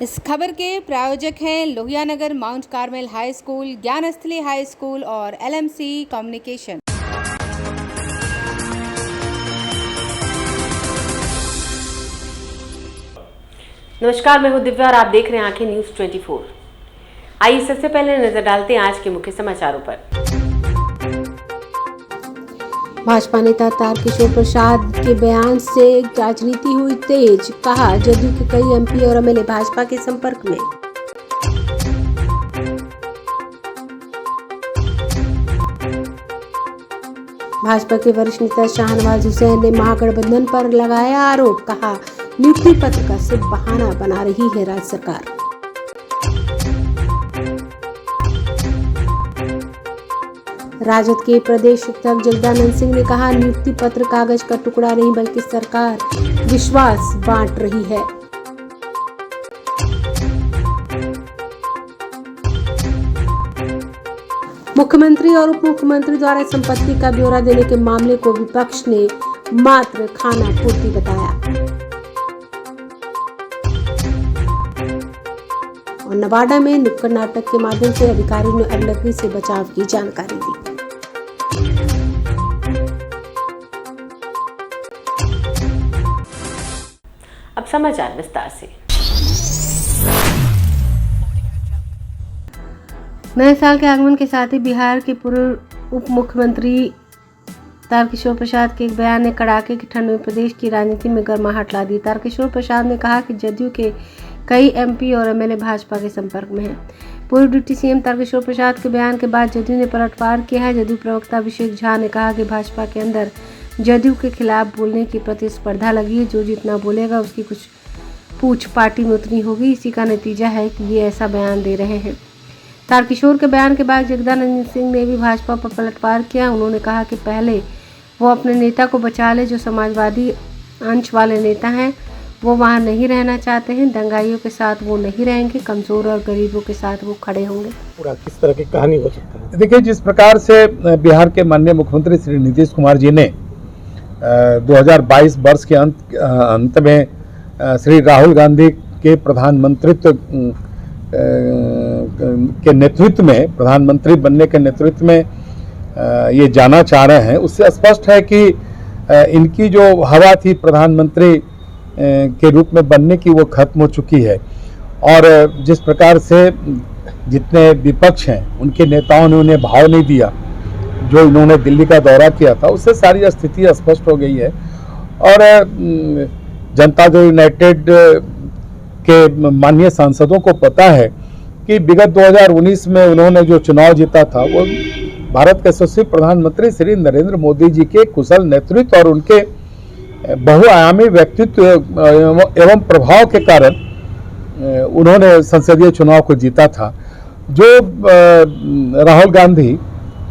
इस खबर के प्रायोजक हैं Lohia Nagar Mount Carmel high school, Gyansthali high school और LMC कम्युनिकेशन। नमस्कार, मैं हूं दिव्या और आप देख रहे हैं आंखें न्यूज 24। आइए सबसे पहले नजर डालते हैं आज के मुख्य समाचारों पर। भाजपा नेता तारकिशोर प्रसाद के बयान से राजनीति हुई तेज, कहा जदयू के कई MP और MLA भाजपा के संपर्क में। भाजपा के वरिष्ठ नेता शाहनवाज हुसैन ने महागठबंधन पर लगाया आरोप, कहा नियुक्ति पत्र का सिर्फ बहाना बना रही है राज्य सरकार। राजद के प्रदेश अध्यक्ष जगदानंद सिंह ने कहा नियुक्ति पत्र कागज का टुकड़ा नहीं बल्कि सरकार विश्वास बांट रही है। मुख्यमंत्री और उप मुख्यमंत्री द्वारा संपत्ति का ब्यौरा देने के मामले को विपक्ष ने मात्र खाना पूर्ति बताया और नवादा में नुक्कड़ नाटक के माध्यम से अधिकारियों ने अगलगी से बचाव की जानकारी दी। अब समाचार विस्तार से। नए साल के आगमन के साथ ही बिहार के पूर्व उप मुख्यमंत्री तारकिशोर प्रसाद के एक बयान ने कड़ाके की ठंड में प्रदेश की राजनीति में गर्माहट ला दी। तारकिशोर प्रसाद ने कहा कि जदयू के कई MP और MLA भाजपा के संपर्क में हैं। पूर्व डिप्टी CM तारकिशोर प्रसाद के बयान के बाद जदयू ने पलटवार किया है। जदयू प्रवक्ता अभिषेक झा ने कहा कि भाजपा के अंदर जदयू के खिलाफ बोलने की प्रतिस्पर्धा लगी है। जो जितना बोलेगा उसकी कुछ पूछ पार्टी में उतनी होगी। इसी का नतीजा है कि ये ऐसा बयान दे रहे हैं। तारकिशोर के बयान के बाद जगदानंद सिंह ने भी भाजपा पर पलटवार किया। उन्होंने कहा कि पहले वो अपने नेता को बचा ले। जो समाजवादी अंश वाले नेता हैं वो वहाँ नहीं रहना चाहते हैं। दंगाइयों के साथ वो नहीं रहेंगे, कमजोर और गरीबों के साथ वो खड़े होंगे। पूरा किस तरह की कहानी हो सकता है? देखिए, जिस प्रकार से बिहार के माननीय मुख्यमंत्री श्री नीतीश कुमार जी ने 2022 वर्ष के अंत में श्री राहुल गांधी के प्रधानमंत्रित्व के नेतृत्व में, प्रधानमंत्री बनने के नेतृत्व में ये जाना चाह रहे हैं, उससे स्पष्ट है कि इनकी जो हवा थी प्रधानमंत्री के रूप में बनने की वो खत्म हो चुकी है। और जिस प्रकार से जितने विपक्ष हैं उनके नेताओं ने उन्हें भाव नहीं दिया, जो इन्होंने दिल्ली का दौरा किया था, उससे सारी स्थिति स्पष्ट हो गई है। और जनता दल यूनाइटेड के माननीय सांसदों को पता है कि विगत 2019 में उन्होंने जो चुनाव जीता था वो भारत के यशस्वी प्रधानमंत्री श्री नरेंद्र मोदी जी के कुशल नेतृत्व और उनके बहुआयामी व्यक्तित्व एवं प्रभाव के कारण उन्होंने संसदीय चुनाव को जीता था। जो राहुल गांधी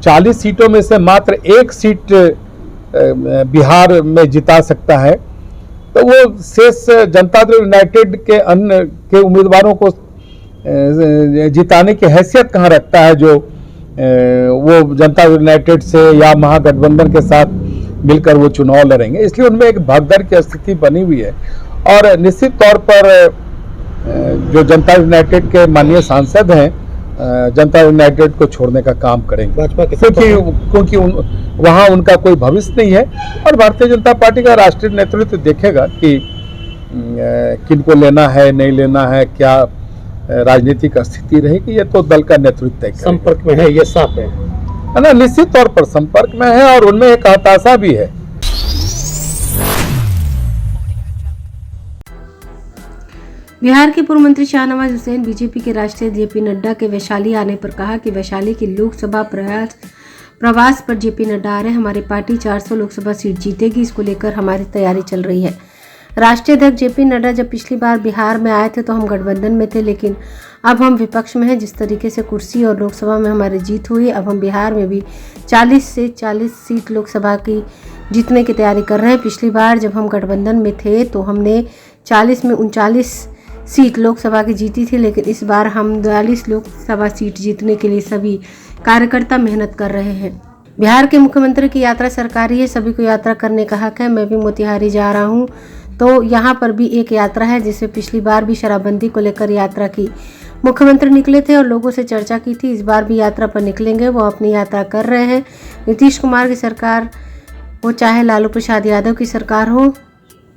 40 सीटों में से मात्र 1 सीट बिहार में जिता सकता है, तो वो शेष जनता दल यूनाइटेड के अन्य के उम्मीदवारों को जिताने की हैसियत कहाँ रखता है, जो वो जनता दल यूनाइटेड से या महागठबंधन के साथ मिलकर वो चुनाव लड़ेंगे। इसलिए उनमें एक भगदड़ की स्थिति बनी हुई है। और निश्चित तौर पर जो जनता यूनाइटेड के माननीय सांसद हैं जनता यूनाइटेड को छोड़ने का काम करेंगे, भाजपा के, क्योंकि वहाँ उनका कोई भविष्य नहीं है। और भारतीय जनता पार्टी का राष्ट्रीय नेतृत्व देखेगा कि किनको लेना है, नहीं लेना है, क्या राजनीतिक स्थिति रहेगी, ये तो दल का नेतृत्व तय करेगा। संपर्क में है, ये साफ है ना? निश्चित तौर पर संपर्क में है और उनमें एक हताशा भी है। बिहार के पूर्व मंत्री शाहनवाज हुसैन BJP के राष्ट्रीय JP नड्डा के वैशाली आने पर कहा कि वैशाली की लोकसभा प्रवास पर JP नड्डा आ रहे हैं। हमारी पार्टी 400 लोकसभा सीट जीतेगी, इसको लेकर हमारी तैयारी चल रही है। राष्ट्रीय अध्यक्ष JP नड्डा जब पिछली बार बिहार में आए थे तो हम गठबंधन में थे, लेकिन अब हम विपक्ष में हैं। जिस तरीके से कुर्सी और लोकसभा में हमारी जीत हुई, अब हम बिहार में भी 40 से 40 सीट लोकसभा की जीतने की तैयारी कर रहे हैं। पिछली बार जब हम गठबंधन में थे तो हमने 40 में 39 सीट लोकसभा की जीती थी, लेकिन इस बार हम 42 लोकसभा सीट जीतने के लिए सभी कार्यकर्ता मेहनत कर रहे हैं। बिहार के मुख्यमंत्री की यात्रा सरकारी है, सभी को यात्रा करने का हक है। मैं भी मोतिहारी जा रहा हूँ तो यहाँ पर भी एक यात्रा है जिसमें पिछली बार भी शराबबंदी को लेकर यात्रा की मुख्यमंत्री निकले थे और लोगों से चर्चा की थी। इस बार भी यात्रा पर निकलेंगे, वो अपनी यात्रा कर रहे हैं। नीतीश कुमार की सरकार हो चाहे लालू प्रसाद यादव की सरकार हो,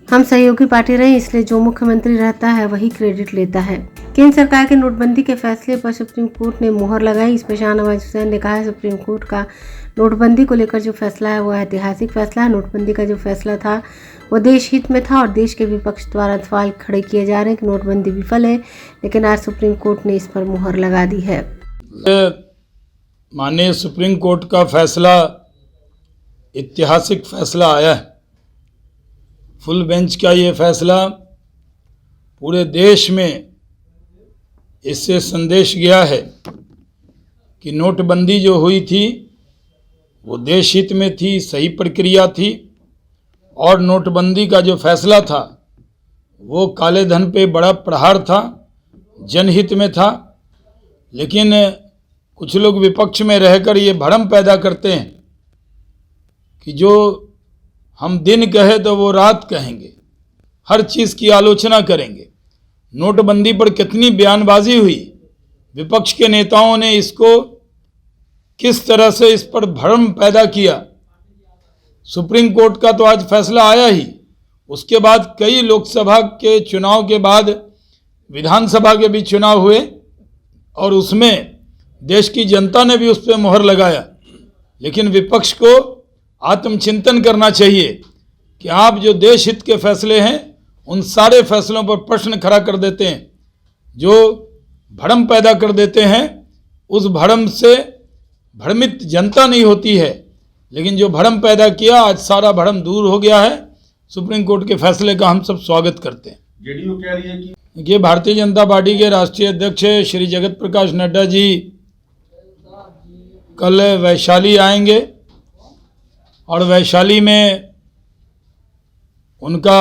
हम सहयोगी पार्टी रहे, इसलिए जो मुख्यमंत्री रहता है वही क्रेडिट लेता है। केंद्र सरकार के नोटबंदी के फैसले पर सुप्रीम कोर्ट ने मुहर लगाई। इस पर शाहनवाज हुसैन ने कहा है सुप्रीम कोर्ट का नोटबंदी को लेकर जो फैसला है वो ऐतिहासिक फैसला है। नोटबंदी का जो फैसला था वो देश हित में था और देश के विपक्ष द्वारा सवाल खड़े किए जा रहे हैं कि नोटबंदी विफल है, लेकिन आज सुप्रीम कोर्ट ने इस पर मुहर लगा दी है। माननीय सुप्रीम कोर्ट का फैसला ऐतिहासिक फैसला आया है। फुल बेंच का ये फैसला पूरे देश में इससे संदेश गया है कि नोटबंदी जो हुई थी वो देश हित में थी, सही प्रक्रिया थी और नोटबंदी का जो फैसला था वो काले धन पे बड़ा प्रहार था, जनहित में था। लेकिन कुछ लोग विपक्ष में रहकर ये भ्रम पैदा करते हैं कि जो हम दिन कहे तो वो रात कहेंगे, हर चीज़ की आलोचना करेंगे। नोटबंदी पर कितनी बयानबाजी हुई, विपक्ष के नेताओं ने इसको किस तरह से इस पर भ्रम पैदा किया। सुप्रीम कोर्ट का तो आज फैसला आया ही, उसके बाद कई लोकसभा के चुनाव के बाद विधानसभा के भी चुनाव हुए और उसमें देश की जनता ने भी उस पर मुहर लगाया। लेकिन विपक्ष को आत्मचिंतन करना चाहिए कि आप जो देश हित के फैसले हैं उन सारे फैसलों पर प्रश्न खड़ा कर देते हैं, जो भ्रम पैदा कर देते हैं। उस भ्रम से भ्रमित जनता नहीं होती है, लेकिन जो भ्रम पैदा किया आज सारा भ्रम दूर हो गया है। सुप्रीम कोर्ट के फैसले का हम सब स्वागत करते हैं। जेडीयू कह रही है कि देखिए, भारतीय जनता पार्टी के राष्ट्रीय अध्यक्ष श्री जगत प्रकाश नड्डा जी कल वैशाली आएंगे और वैशाली में उनका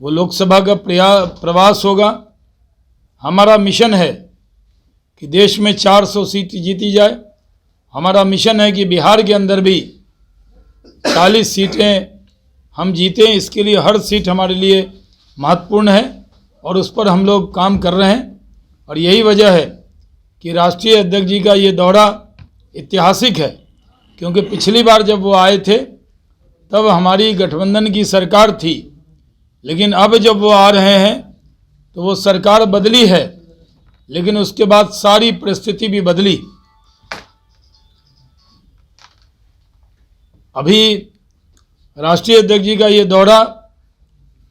वो लोकसभा का प्रवास होगा। हमारा मिशन है कि देश में 400 सीट जीती जाए। हमारा मिशन है कि बिहार के अंदर भी 40 सीटें हम जीतें। इसके लिए हर सीट हमारे लिए महत्वपूर्ण है और उस पर हम लोग काम कर रहे हैं। और यही वजह है कि राष्ट्रीय अध्यक्ष जी का ये दौरा ऐतिहासिक है, क्योंकि पिछली बार जब वो आए थे तब हमारी गठबंधन की सरकार थी, लेकिन अब जब वो आ रहे हैं तो वो सरकार बदली है, लेकिन उसके बाद सारी परिस्थिति भी बदली। अभी राष्ट्रीय अध्यक्ष जी का ये दौरा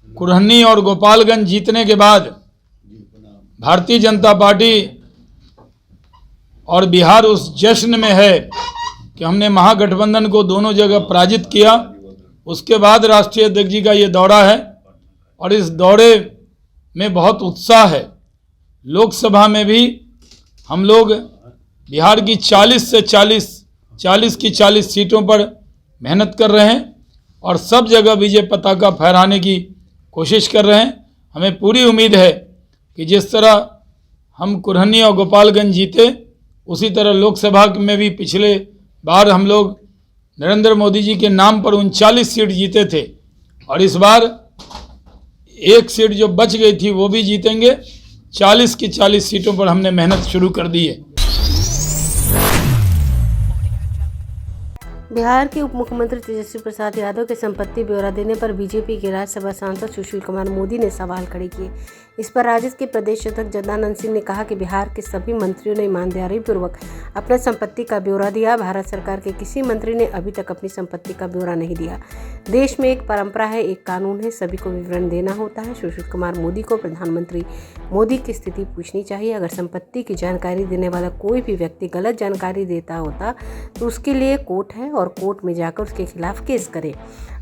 कुरहनी और गोपालगंज जीतने के बाद भारतीय जनता पार्टी और बिहार उस जश्न में है कि हमने महागठबंधन को दोनों जगह पराजित किया। उसके बाद राष्ट्रीय अध्यक्ष जी का ये दौरा है और इस दौरे में बहुत उत्साह है। लोकसभा में भी हम लोग बिहार की 40 की 40 सीटों पर मेहनत कर रहे हैं और सब जगह विजय पताका फहराने की कोशिश कर रहे हैं। हमें पूरी उम्मीद है कि जिस तरह हम कुरहनी और गोपालगंज जीते, उसी तरह लोकसभा में भी पिछले बार हम लोग नरेंद्र मोदी जी के नाम पर 39 सीट जीते थे और इस बार एक सीट जो बच गई थी वो भी जीतेंगे। 40 की 40 सीटों पर हमने मेहनत शुरू कर दी है। बिहार के उप मुख्यमंत्री तेजस्वी प्रसाद यादव के संपत्ति ब्यौरा देने पर बीजेपी के राज्यसभा सांसद सुशील कुमार मोदी ने सवाल खड़े किए। इस पर राजद के प्रदेश अध्यक्ष जगदानंद सिंह ने कहा कि बिहार के सभी मंत्रियों ने ईमानदारी पूर्वक अपने संपत्ति का ब्यौरा दिया। भारत सरकार के किसी मंत्री ने अभी तक अपनी संपत्ति का ब्यौरा नहीं दिया। देश में एक परंपरा है, एक कानून है, सभी को विवरण देना होता है। सुशील कुमार मोदी को प्रधानमंत्री मोदी की स्थिति पूछनी चाहिए। अगर संपत्ति की जानकारी देने वाला कोई भी व्यक्ति गलत जानकारी देता होता तो उसके लिए कोर्ट है और कोर्ट में जाकर उसके खिलाफ केस करे।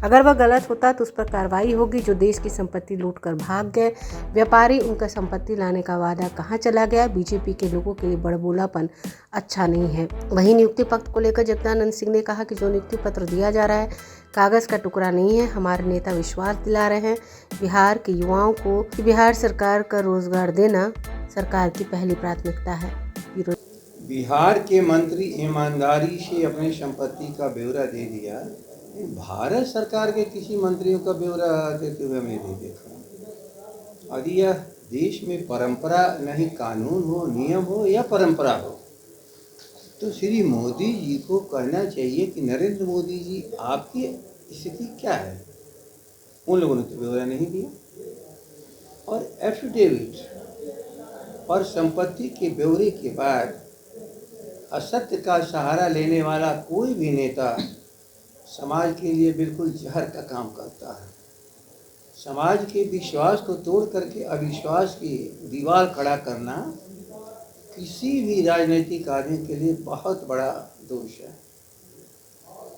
अगर वह गलत होता तो उस पर कार्रवाई होगी। जो देश की संपत्ति लूट कर भाग गए व्यापारी, उनका संपत्ति लाने का वादा कहाँ चला गया। बीजेपी के लोगों के लिए बड़बोलापन अच्छा नहीं है। वहीं नियुक्ति पत्र को लेकर जगदानंद सिंह ने कहा कि जो नियुक्ति पत्र दिया जा रहा है कागज का टुकड़ा नहीं है। हमारे नेता विश्वास दिला रहे हैं बिहार के युवाओं को कि बिहार सरकार का रोजगार देना सरकार की पहली प्राथमिकता है। बिहार के मंत्री ईमानदारी से अपनी संपत्ति का ब्यौरा दे दिया, भारत सरकार के किसी मंत्रियों का ब्यौरा देते हुए मैं नहीं देखा। और यह देश में परंपरा नहीं, कानून हो, नियम हो या परंपरा हो, तो श्री मोदी जी को कहना चाहिए कि नरेंद्र मोदी जी आपकी स्थिति क्या है। उन लोगों ने तो ब्यौरा नहीं दिया। और एफिडेविट और संपत्ति के ब्यौरे के बाद असत्य का सहारा लेने वाला कोई भी नेता समाज के लिए बिल्कुल जहर का काम करता है। समाज के विश्वास को तोड़ करके अविश्वास की दीवार खड़ा करना किसी भी राजनीतिक आदमी के लिए बहुत बड़ा दोष है।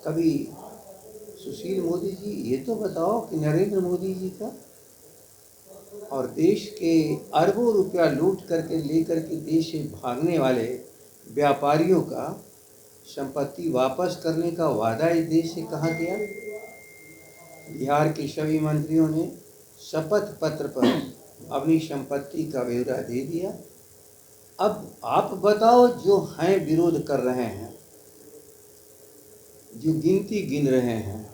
कभी सुशील मोदी जी ये तो बताओ कि नरेंद्र मोदी जी का और देश के अरबों रुपया लूट करके लेकर के देश से भागने वाले व्यापारियों का संपत्ति वापस करने का वादा इस देश से कहा गया। बिहार के सभी मंत्रियों ने शपथ पत्र पर अपनी संपत्ति का ब्यौरा दे दिया। अब आप बताओ, जो हैं विरोध कर रहे हैं, जो गिनती गिन रहे हैं,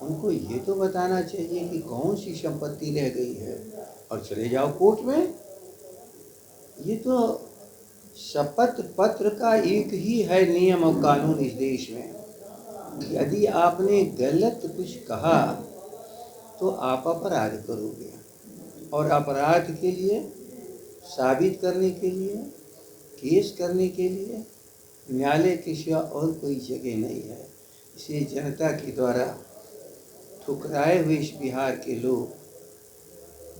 उनको ये तो बताना चाहिए कि कौन सी संपत्ति रह गई है और चले जाओ कोर्ट में। ये तो शपथ पत्र का एक ही है नियम और कानून इस देश में। यदि आपने गलत कुछ कहा तो आप अपराध करोगे, और अपराध के लिए साबित करने के लिए, केस करने के लिए न्यायालय के सिवा और कोई जगह नहीं है। इसे जनता के द्वारा ठुकराए हुए इस बिहार के लोग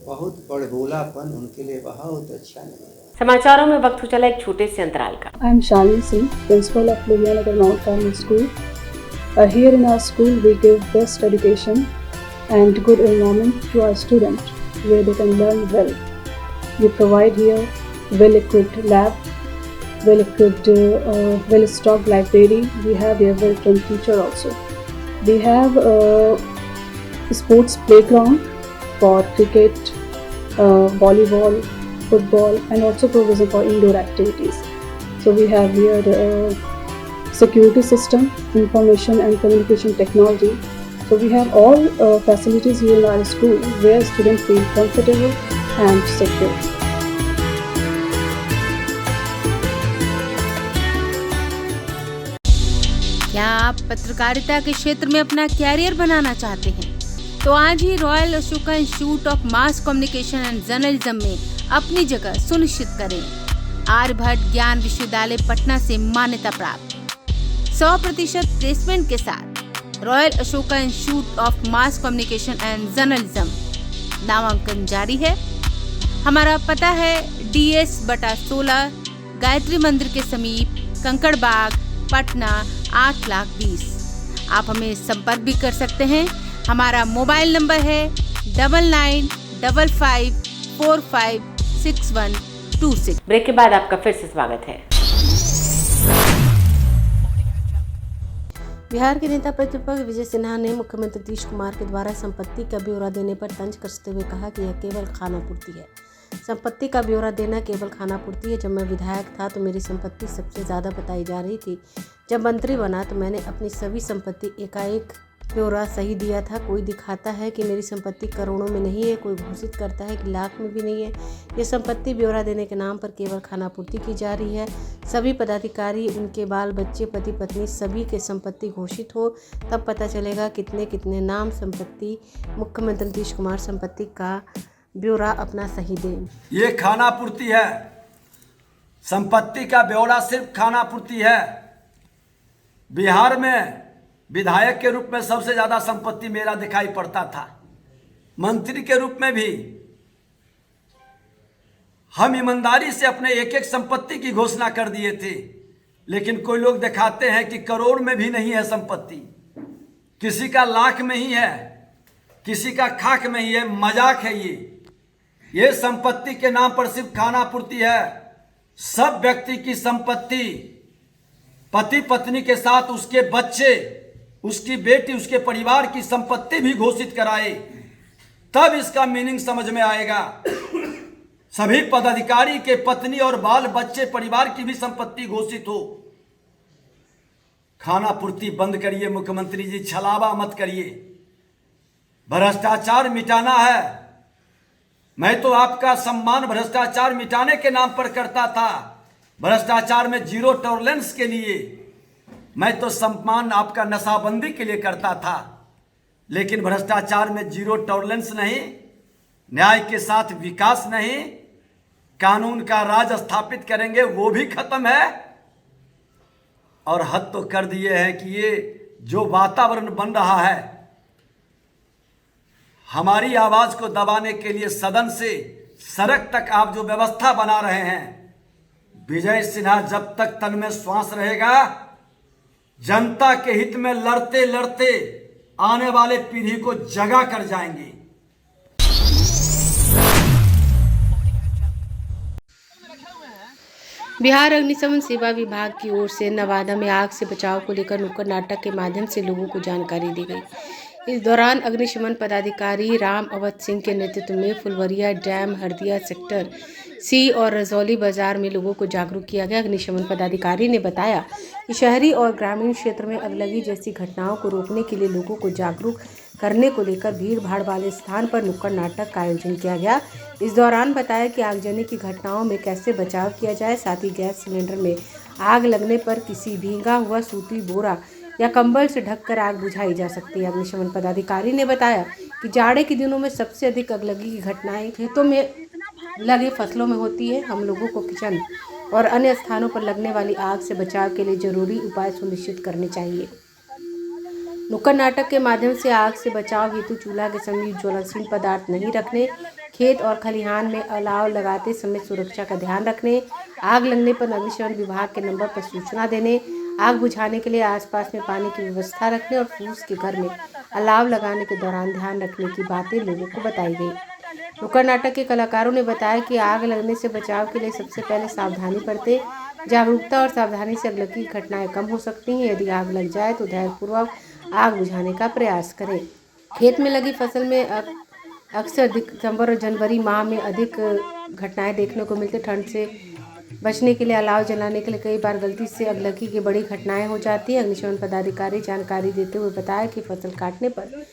बहुत बड़बोलापन उनके लिए बहुत अच्छा नहीं है। समाचारों में वक्त हो चला एक छोटे से अंतराल का। I am Shalini Singh, principal of Lohianagar Mount Carmel School. Here in our school, we give best education and good environment to our students, where they can learn well. We provide here well-equipped lab, well-equipped, well-stocked library. We have here well-trained teacher also. We have a sports playground for cricket, volleyball, football, and also provision for indoor activities. So we have here security system, information and communication technology. So we have all facilities here in our school where students feel comfortable and secure. क्या आप पत्रकारिता के क्षेत्र में अपना career बनाना चाहते हैं? तो आज ही royal Ashoka institute of mass communication and journalism में अपनी जगह सुनिश्चित करें। आर्यभट्ट ज्ञान विश्वविद्यालय पटना से मान्यता प्राप्त 100% प्लेसमेंट के साथ royal Ashoka institute of mass communication and journalism नामांकन जारी है। हमारा पता है DS/16 गायत्री मंदिर के समीप, कंकड़ बाग, पटना 8,20,000। आप हमें संपर्क भी कर सकते हैं। हमारा मोबाइल नंबर है 9955456126। ब्रेक के बाद आपका फिर से स्वागत है। बिहार के नेता प्रतिपक्ष विजय सिन्हा ने मुख्यमंत्री नीतीश कुमार के द्वारा संपत्ति का ब्यौरा देने पर तंज कसते हुए कहा कि यह केवल खानापूर्ति है। संपत्ति का ब्यौरा देना केवल खानापूर्ति है। जब मैं विधायक था तो मेरी संपत्ति सबसे ज़्यादा बताई जा रही थी। जब मंत्री बना तो मैंने अपनी सभी संपत्ति एकाएक ब्यौरा सही दिया था। कोई दिखाता है कि मेरी संपत्ति करोड़ों में नहीं है, कोई घोषित करता है कि लाख में भी नहीं है। ये संपत्ति ब्यौरा देने के नाम पर केवल खानापूर्ति की जा रही है। सभी पदाधिकारी, उनके बाल बच्चे, पति पत्नी सभी के संपत्ति घोषित हो, तब पता चलेगा कितने कितने नाम संपत्ति। मुख्यमंत्री नीतीश कुमार संपत्ति का ब्यौरा अपना सही दें। ये खानापूर्ति है। संपत्ति का ब्यौरा सिर्फ खानापूर्ति है। बिहार में विधायक के रूप में सबसे ज़्यादा संपत्ति मेरा दिखाई पड़ता था। मंत्री के रूप में भी हम ईमानदारी से अपने एक एक संपत्ति की घोषणा कर दिए थे, लेकिन कोई लोग दिखाते हैं कि करोड़ में भी नहीं है संपत्ति, किसी का लाख में ही है, किसी का खाक में ही है। मजाक है ये संपत्ति के नाम पर सिर्फ खानापूर्ति है। सब व्यक्ति की संपत्ति, पति पत्नी के साथ उसके बच्चे, उसकी बेटी, उसके परिवार की संपत्ति भी घोषित कराए, तब इसका मीनिंग समझ में आएगा। सभी पदाधिकारी के पत्नी और बाल बच्चे परिवार की भी संपत्ति घोषित हो। खाना पूर्ति बंद करिए मुख्यमंत्री जी, छलावा मत करिए। भ्रष्टाचार मिटाना है। मैं तो आपका सम्मान भ्रष्टाचार मिटाने के नाम पर करता था, भ्रष्टाचार में जीरो टॉलरेंस के लिए। मैं तो सम्मान आपका नशाबंदी के लिए करता था, लेकिन भ्रष्टाचार में जीरो टॉलरेंस नहीं, न्याय के साथ विकास नहीं, कानून का राज स्थापित करेंगे वो भी खत्म है। और हद तो कर दिए हैं कि ये जो वातावरण बन रहा है, हमारी आवाज को दबाने के लिए सदन से सड़क तक आप जो व्यवस्था बना रहे हैं, विजय सिन्हा जब तक तन में श्वास रहेगा, जनता के हित में लड़ते लड़ते आने वाले पीढ़ी को जगा कर जाएंगे। बिहार अग्निशमन सेवा विभाग की ओर से नवादा में आग से बचाव को लेकर नुक्कड़ नाटक के माध्यम से लोगों को जानकारी दी गई। इस दौरान अग्निशमन पदाधिकारी राम अवध सिंह के नेतृत्व में Phulwaria dam, Hardiya sector C और रजौली बाजार में लोगों को जागरूक किया गया। अग्निशमन पदाधिकारी ने बताया कि शहरी और ग्रामीण क्षेत्र में अगलगी जैसी घटनाओं को रोकने के लिए लोगों को जागरूक करने को लेकर भीड़ भाड़ वाले स्थान पर नुक्कड़ नाटक का आयोजन किया गया। इस दौरान बताया कि आगजनी की घटनाओं में कैसे बचाव किया जाए, साथ ही गैस सिलेंडर में आग लगने पर किसी भीगा हुआ सूती बोरा या कंबल से ढककर आग बुझाई जा सकती है। अग्निशमन पदाधिकारी ने बताया कि जाड़े के दिनों में सबसे अधिक अगलगी की घटनाएं खेतों में लगे फसलों में होती है। हम लोगों को किचन और अन्य स्थानों पर लगने वाली आग से बचाव के लिए जरूरी उपाय सुनिश्चित करने चाहिए। नुक्कड़ नाटक के माध्यम से आग से बचाव हेतु चूल्हा के समीप ज्वलनशील पदार्थ नहीं रखने, खेत और खलिहान में अलाव लगाते समय सुरक्षा का ध्यान रखने, आग लगने पर अग्निशमन विभाग के नंबर पर सूचना देने, आग बुझाने के लिए आसपास में पानी की व्यवस्था रखने और फूस के घर में अलाव लगाने के दौरान ध्यान रखने की बातें लोगों को बताई गई। नुक्कड़ नाटक के कलाकारों ने बताया कि आग लगने से बचाव के लिए सबसे पहले सावधानी बरतें। जागरूकता और सावधानी से अगलगी की घटनाएं कम हो सकती हैं। यदि आग लग जाए तो धैर्यपूर्वक आग बुझाने का प्रयास करें। खेत में लगी फसल में अक्सर दिसंबर और जनवरी माह में अधिक घटनाएं देखने को मिलती। ठंड से बचने के लिए अलाव जलाने के लिए कई बार गलती से अगलगी की बड़ी घटनाएं हो जाती है। अग्निशमन पदाधिकारी जानकारी देते हुए बताया कि फसल काटने पर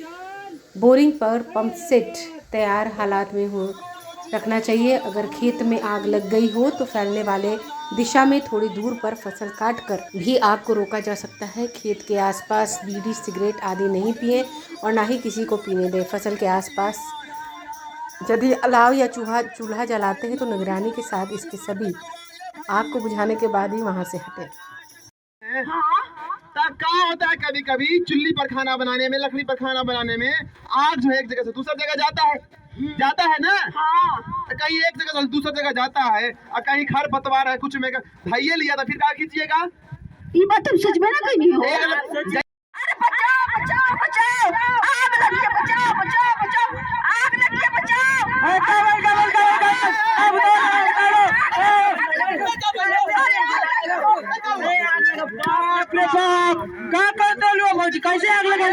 बोरिंग पर पंप सेट तैयार हालात में हो रखना चाहिए। अगर खेत में आग लग गई हो तो फैलने वाले दिशा में थोड़ी दूर पर फसल काटकर भी आग को रोका जा सकता है। खेत के आसपास बीड़ी, सिगरेट आदि नहीं पिए और ना ही किसी को पीने दें। फसल के आसपास यदि अलाव या चूल्हा जलाते हैं तो निगरानी के साथ इसके सभी आग को बुझाने के बाद ही वहां से हटें। तब क्या होता है, कभी कभी चुल्ली पर खाना बनाने में, लकड़ी पर खाना बनाने में आग जो है एक जगह से दूसरी जगह जाता है ना। तो कहीं एक जगह से दूसरी जगह जाता है और कहीं खर पतवार है कुछ में धाइये लिया था, फिर क्या कीजिएगा? ये बात तुम सच में ना कही नहीं हो। अरे बचाओ बचाओ बचाओ, आग लगी है, बचाओ बचाओ बचाओ, आग लगी है, बचाओ। कैसे आग लगा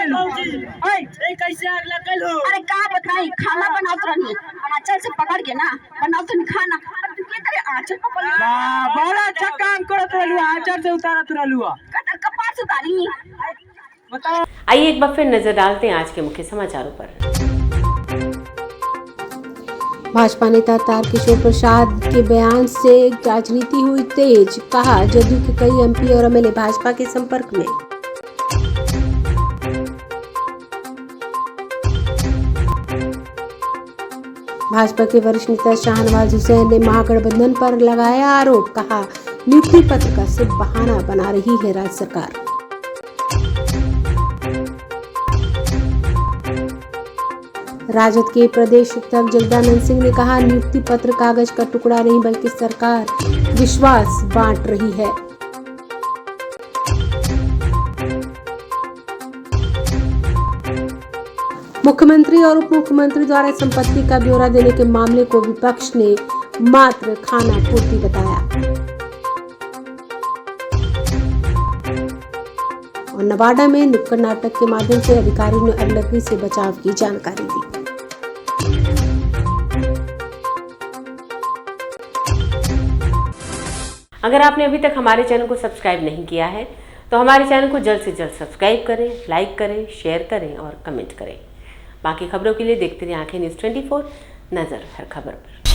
कैसे आग लगल हो? अरे का बताई, खाना बनात रहनी, आंचल से पकड़ के ना बनात रहनी खाना। अब तू के तरह आंचल पकड़ ले। बड़ा अच्छा काम करत रहलू, आंचल से उतारत रहलू। कटर कपार से उतारी। बताओ। आइए एक बार फिर नजर डालते हैं आज के मुख्य समाचारों पर। भाजपा नेता तारकिशोर प्रसाद के बयान से राजनीति हुई तेज, कहा जदयू के कई एमपी और एमएलए भाजपा के संपर्क में। भाजपा के वरिष्ठ नेता शाहनवाज हुसैन ने महागठबंधन पर लगाया आरोप, कहा नियुक्ति पत्र का सिर्फ बहाना बना रही है राज्य सरकार। राजद के प्रदेश अध्यक्ष जगदानंद सिंह ने कहा नियुक्ति पत्र कागज का टुकड़ा नहीं बल्कि सरकार विश्वास बांट रही है। मुख्यमंत्री और उप मुख्यमंत्री द्वारा संपत्ति का ब्यौरा देने के मामले को विपक्ष ने मात्र खाना पूर्ति बताया। और नवादा में नुक्कड़ नाटक के माध्यम से अधिकारियों ने अगलगी से बचाव की जानकारी दी। अगर आपने अभी तक हमारे चैनल को सब्सक्राइब नहीं किया है तो हमारे चैनल को जल्द से जल्द सब्सक्राइब करें, लाइक करें, शेयर करें और कमेंट करें। बाकी खबरों के लिए देखते रहिए आंखें न्यूज़ 24, नज़र हर खबर पर।